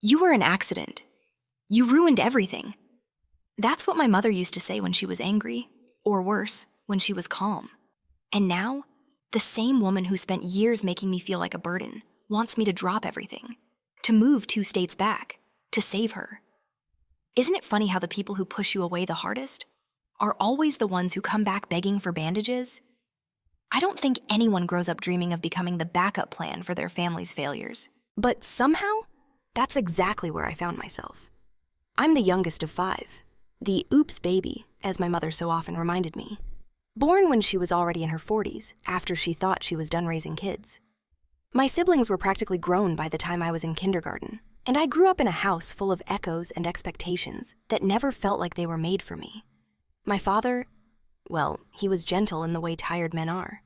You were an accident. You ruined everything. That's what my mother used to say when she was angry, or worse, when she was calm. And now, the same woman who spent years making me feel like a burden wants me to drop everything, to move 2 states back, to save her. Isn't it funny how the people who push you away the hardest are always the ones who come back begging for bandages? I don't think anyone grows up dreaming of becoming the backup plan for their family's failures. But somehow, that's exactly where I found myself. I'm the youngest of 5, the oops baby, as my mother so often reminded me. Born when she was already in her 40s, after she thought she was done raising kids. My siblings were practically grown by the time I was in kindergarten, and I grew up in a house full of echoes and expectations that never felt like they were made for me. My father, well, he was gentle in the way tired men are.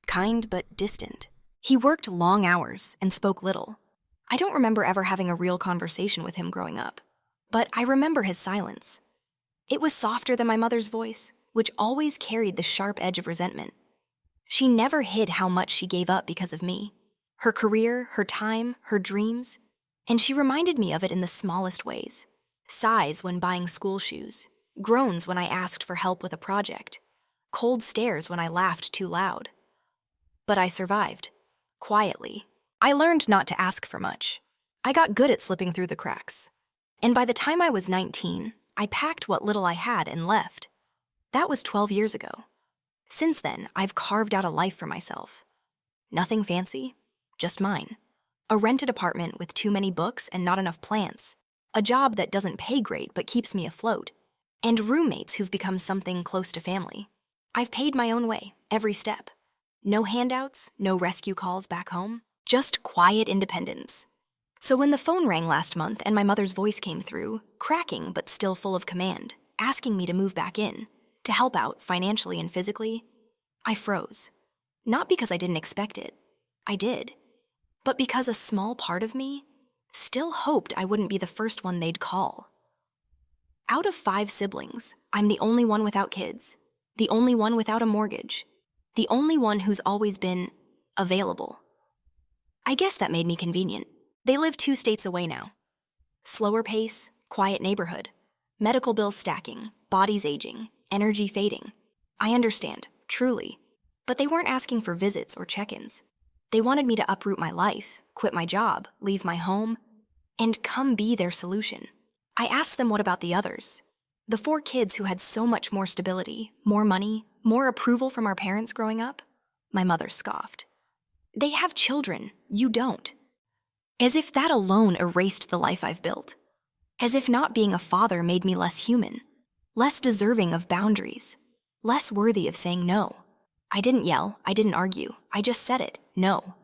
Kind but distant. He worked long hours and spoke little. I don't remember ever having a real conversation with him growing up, but I remember his silence. It was softer than my mother's voice, which always carried the sharp edge of resentment. She never hid how much she gave up because of me. Her career, her time, her dreams. And she reminded me of it in the smallest ways. Sighs when buying school shoes. Groans when I asked for help with a project. Cold stares when I laughed too loud. But I survived. Quietly. I learned not to ask for much. I got good at slipping through the cracks. And by the time I was 19, I packed what little I had and left. That was 12 years ago. Since then, I've carved out a life for myself. Nothing fancy, just mine. A rented apartment with too many books and not enough plants. A job that doesn't pay great but keeps me afloat. And roommates who've become something close to family. I've paid my own way, every step. No handouts, no rescue calls back home. Just quiet independence. So when the phone rang last month and my mother's voice came through, cracking but still full of command, asking me to move back in, to help out financially and physically, I froze. Not because I didn't expect it. I did. But because a small part of me still hoped I wouldn't be the first one they'd call. Out of 5 siblings, I'm the only one without kids, the only one without a mortgage, the only one who's always been available. I guess that made me convenient. They live 2 states away now. Slower pace, quiet neighborhood, medical bills stacking, bodies aging, energy fading. I understand, truly. But they weren't asking for visits or check-ins. They wanted me to uproot my life, quit my job, leave my home, and come be their solution. I asked them what about the others? The 4 kids who had so much more stability, more money, more approval from our parents growing up? My mother scoffed. They have children, you don't. As if that alone erased the life I've built. As if not being a father made me less human, less deserving of boundaries, less worthy of saying no. I didn't yell, I didn't argue, I just said it, no.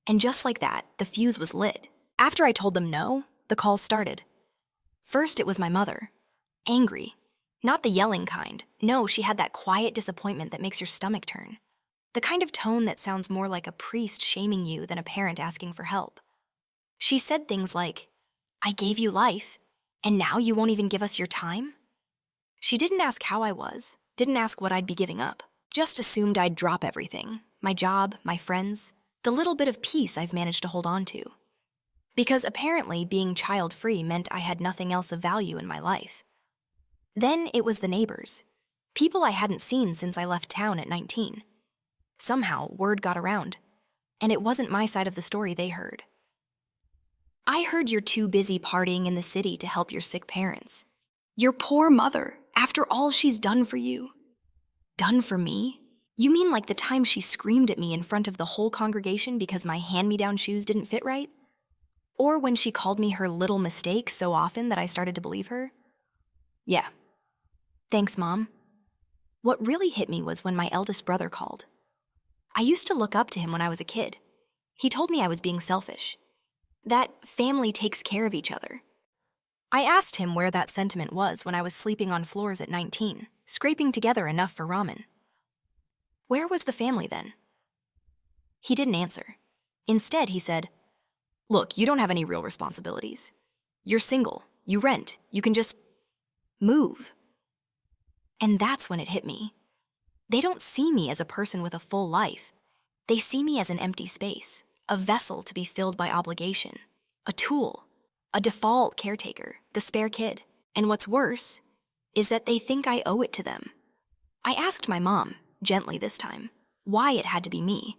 And just like that, the fuse was lit. After I told them no, the calls started. First it was my mother. Angry. Not the yelling kind. No, she had that quiet disappointment that makes your stomach turn. The kind of tone that sounds more like a priest shaming you than a parent asking for help. She said things like, I gave you life, and now you won't even give us your time? She didn't ask how I was, didn't ask what I'd be giving up, just assumed I'd drop everything, my job, my friends, the little bit of peace I've managed to hold on to. Because apparently being child-free meant I had nothing else of value in my life. Then it was the neighbors, people I hadn't seen since I left town at 19. Somehow, word got around, and it wasn't my side of the story they heard. I heard you're too busy partying in the city to help your sick parents. Your poor mother, after all she's done for you. Done for me? You mean like the time she screamed at me in front of the whole congregation because my hand-me-down shoes didn't fit right? Or when she called me her little mistake so often that I started to believe her? Yeah. Thanks, Mom. What really hit me was when my eldest brother called. I used to look up to him when I was a kid. He told me I was being selfish. That family takes care of each other. I asked him where that sentiment was when I was sleeping on floors at 19, scraping together enough for ramen. Where was the family then? He didn't answer. Instead, he said, Look, you don't have any real responsibilities. You're single, you rent, you can just move. And that's when it hit me. They don't see me as a person with a full life. They see me as an empty space, a vessel to be filled by obligation, a tool, a default caretaker, the spare kid. And what's worse is that they think I owe it to them. I asked my mom, gently this time, why it had to be me.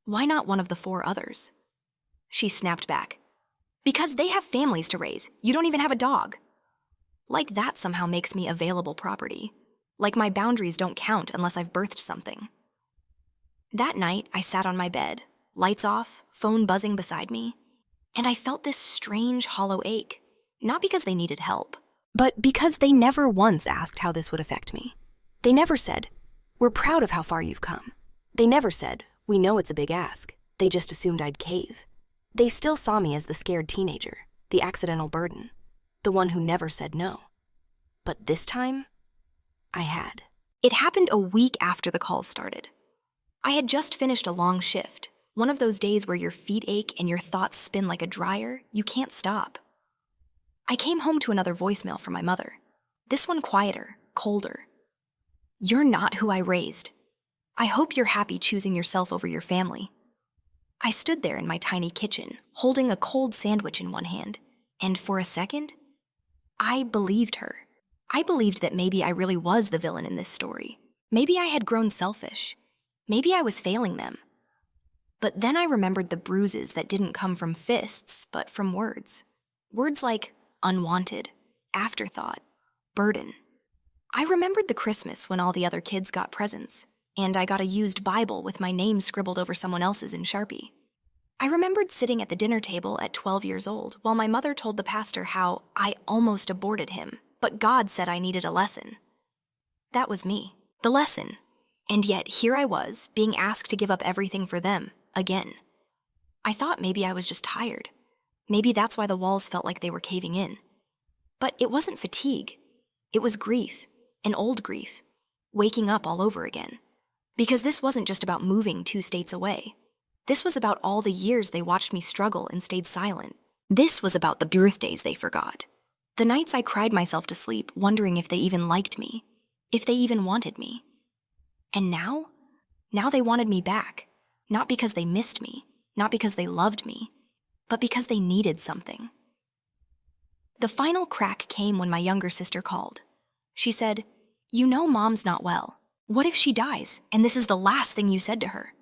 Why not one of the 4 others? She snapped back. Because they have families to raise. You don't even have a dog. Like that somehow makes me available property. Like my boundaries don't count unless I've birthed something. That night, I sat on my bed, lights off, phone buzzing beside me, and I felt this strange hollow ache, not because they needed help, but because they never once asked how this would affect me. They never said, "We're proud of how far you've come." They never said, "We know it's a big ask." They just assumed I'd cave. They still saw me as the scared teenager, the accidental burden, the one who never said no. But this time, I had. It happened a week after the calls started. I had just finished a long shift, one of those days where your feet ache and your thoughts spin like a dryer. You can't stop. I came home to another voicemail from my mother. This one quieter, colder. "You're not who I raised. I hope you're happy choosing yourself over your family." I stood there in my tiny kitchen, holding a cold sandwich in one hand, and for a second, I believed her. I believed that maybe I really was the villain in this story. Maybe I had grown selfish. Maybe I was failing them. But then I remembered the bruises that didn't come from fists, but from words. Words like unwanted, afterthought, burden. I remembered the Christmas when all the other kids got presents, and I got a used Bible with my name scribbled over someone else's in Sharpie. I remembered sitting at the dinner table at 12 years old while my mother told the pastor how I almost aborted him, but God said I needed a lesson. That was me, the lesson. And yet here I was, being asked to give up everything for them, again. I thought maybe I was just tired. Maybe that's why the walls felt like they were caving in. But it wasn't fatigue. It was grief, an old grief, waking up all over again. Because this wasn't just about moving 2 states away. This was about all the years they watched me struggle and stayed silent. This was about the birthdays they forgot. The nights I cried myself to sleep, wondering if they even liked me, if they even wanted me. And now they wanted me back, not because they missed me, not because they loved me, but because they needed something. The final crack came when my younger sister called. She said, "You know Mom's not well. What if she dies, and this is the last thing you said to her?"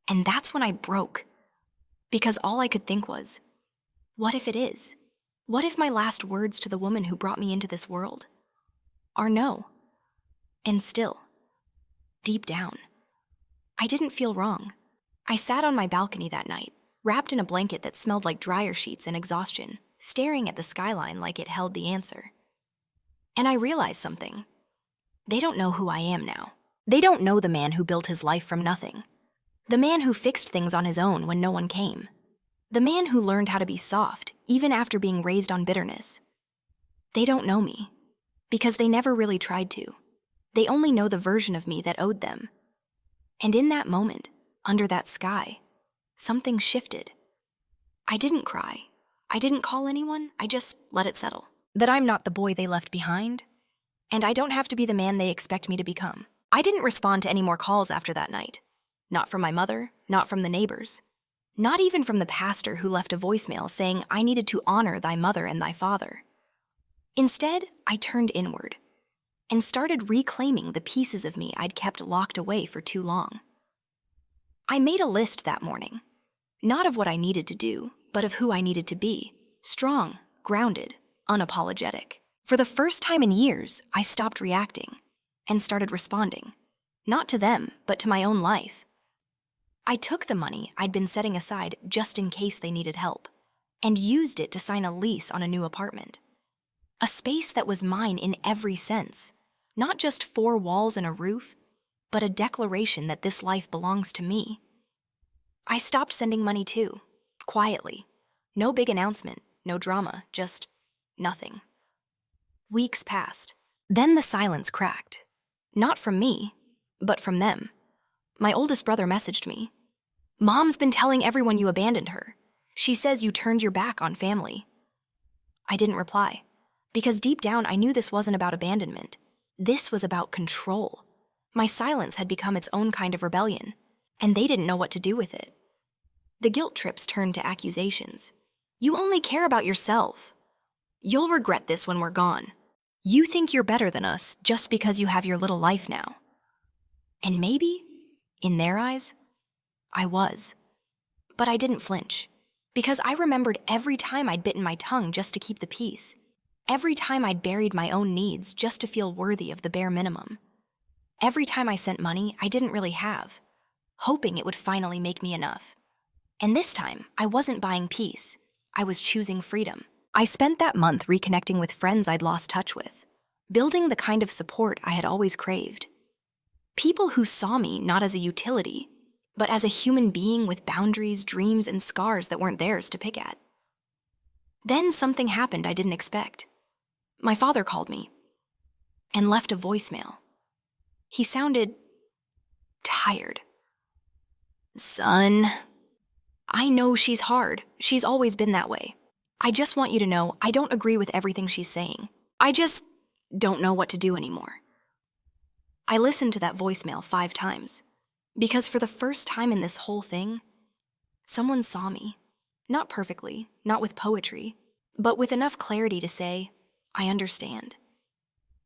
And that's when I broke. Because all I could think was, what if it is? What if my last words to the woman who brought me into this world are no? And still, deep down, I didn't feel wrong. I sat on my balcony that night, wrapped in a blanket that smelled like dryer sheets and exhaustion, staring at the skyline like it held the answer. And I realized something. They don't know who I am now. They don't know the man who built his life from nothing. The man who fixed things on his own when no one came. The man who learned how to be soft, even after being raised on bitterness. They don't know me, because they never really tried to. They only know the version of me that owed them. And in that moment, under that sky, something shifted. I didn't cry. I didn't call anyone. I just let it settle. That I'm not the boy they left behind, and I don't have to be the man they expect me to become. I didn't respond to any more calls after that night. Not from my mother, not from the neighbors. Not even from the pastor who left a voicemail saying I needed to honor thy mother and thy father. Instead, I turned inward and started reclaiming the pieces of me I'd kept locked away for too long. I made a list that morning, not of what I needed to do, but of who I needed to be, strong, grounded, unapologetic. For the first time in years, I stopped reacting and started responding, not to them, but to my own life. I took the money I'd been setting aside just in case they needed help and used it to sign a lease on a new apartment. A space that was mine in every sense, not just 4 walls and a roof, but a declaration that this life belongs to me. I stopped sending money too, quietly. No big announcement, no drama, just nothing. Weeks passed. Then the silence cracked. Not from me, but from them. My oldest brother messaged me. "Mom's been telling everyone you abandoned her. She says you turned your back on family." I didn't reply, because deep down I knew this wasn't about abandonment. This was about control. My silence had become its own kind of rebellion, and they didn't know what to do with it. The guilt trips turned to accusations. You only care about yourself. You'll regret this when we're gone. You think you're better than us just because you have your little life now. And maybe, in their eyes, I was. But I didn't flinch, because I remembered every time I'd bitten my tongue just to keep the peace. Every time I'd buried my own needs just to feel worthy of the bare minimum. Every time I sent money I didn't really have, hoping it would finally make me enough. And this time, I wasn't buying peace. I was choosing freedom. I spent that month reconnecting with friends I'd lost touch with, building the kind of support I had always craved. People who saw me not as a utility, but as a human being with boundaries, dreams, and scars that weren't theirs to pick at. Then something happened I didn't expect. My father called me and left a voicemail. He sounded tired. Son, I know she's hard. She's always been that way. I just want you to know I don't agree with everything she's saying. I just don't know what to do anymore. I listened to that voicemail 5 times, because for the first time in this whole thing, someone saw me. Not perfectly, not with poetry, but with enough clarity to say, I understand.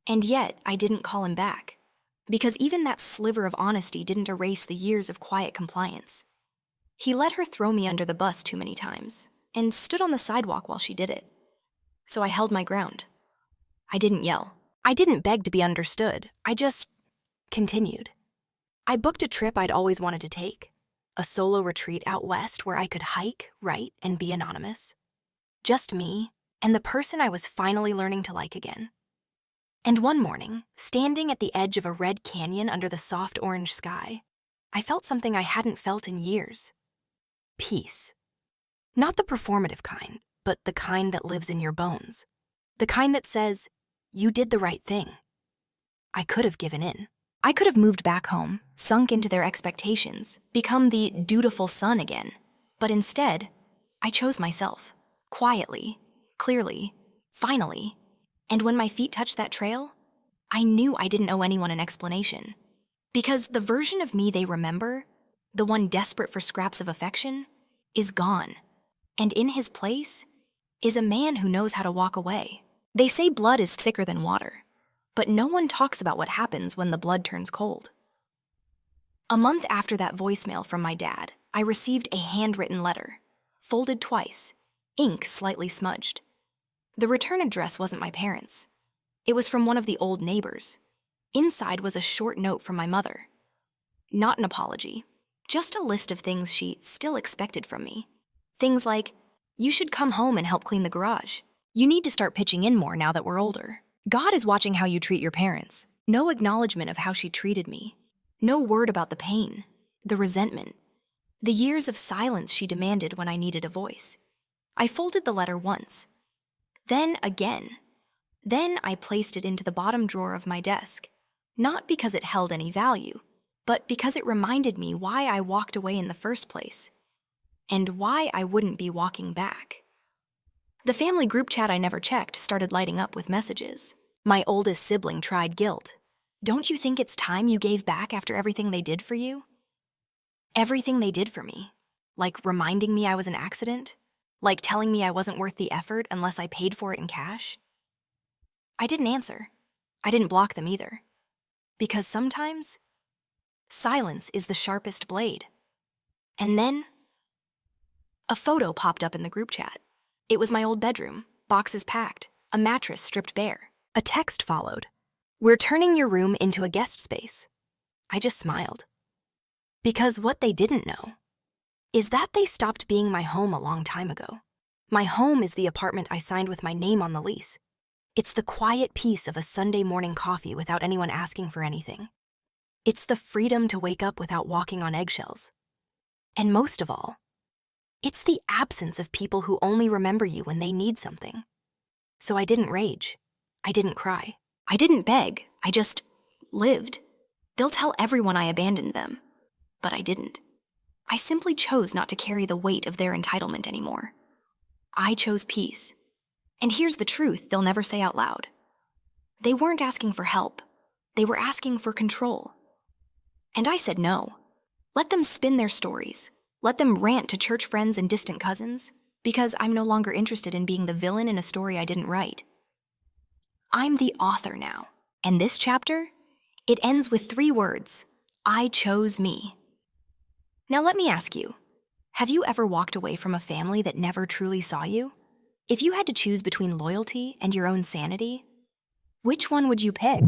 And yet, I didn't call him back, because even that sliver of honesty didn't erase the years of quiet compliance. He let her throw me under the bus too many times, and stood on the sidewalk while she did it. So I held my ground. I didn't yell. I didn't beg to be understood. I just continued. I booked a trip I'd always wanted to take, a solo retreat out west where I could hike, write, and be anonymous. Just me and the person I was finally learning to like again. And one morning, standing at the edge of a red canyon under the soft orange sky, I felt something I hadn't felt in years. Peace. Not the performative kind, but the kind that lives in your bones. The kind that says, you did the right thing. I could have given in. I could have moved back home, sunk into their expectations, become the dutiful son again. But instead, I chose myself. Quietly, clearly, finally. And when my feet touched that trail, I knew I didn't owe anyone an explanation. Because the version of me they remember, the one desperate for scraps of affection, is gone. And in his place is a man who knows how to walk away. They say blood is thicker than water, but no one talks about what happens when the blood turns cold. A month after that voicemail from my dad, I received a handwritten letter, folded twice, ink slightly smudged. The return address wasn't my parents'. It was from one of the old neighbors. Inside was a short note from my mother. Not an apology, just a list of things she still expected from me. Things like, you should come home and help clean the garage. You need to start pitching in more now that we're older. God is watching how you treat your parents. No acknowledgement of how she treated me. No word about the pain, the resentment, the years of silence she demanded when I needed a voice. I folded the letter once, then again. Then I placed it into the bottom drawer of my desk, not because it held any value, but because it reminded me why I walked away in the first place, and why I wouldn't be walking back. The family group chat I never checked started lighting up with messages. My oldest sibling tried guilt. Don't you think it's time you gave back after everything they did for you? Everything they did for me. Like reminding me I was an accident? Like telling me I wasn't worth the effort unless I paid for it in cash? I didn't answer. I didn't block them either. Because sometimes, silence is the sharpest blade. And then, a photo popped up in the group chat. It was my old bedroom, boxes packed, a mattress stripped bare. A text followed. We're turning your room into a guest space. I just smiled. Because what they didn't know is that they stopped being my home a long time ago. My home is the apartment I signed with my name on the lease. It's the quiet peace of a Sunday morning coffee without anyone asking for anything. It's the freedom to wake up without walking on eggshells. And most of all, it's the absence of people who only remember you when they need something. So I didn't rage. I didn't cry. I didn't beg. I just lived. They'll tell everyone I abandoned them. But I didn't. I simply chose not to carry the weight of their entitlement anymore. I chose peace. And here's the truth they'll never say out loud. They weren't asking for help. They were asking for control. And I said no. Let them spin their stories. Let them rant to church friends and distant cousins. because I'm no longer interested in being the villain in a story I didn't write. I'm the author now, and this chapter, it ends with 3 words: I chose me. Now let me ask you, have you ever walked away from a family that never truly saw you? If you had to choose between loyalty and your own sanity, which one would you pick?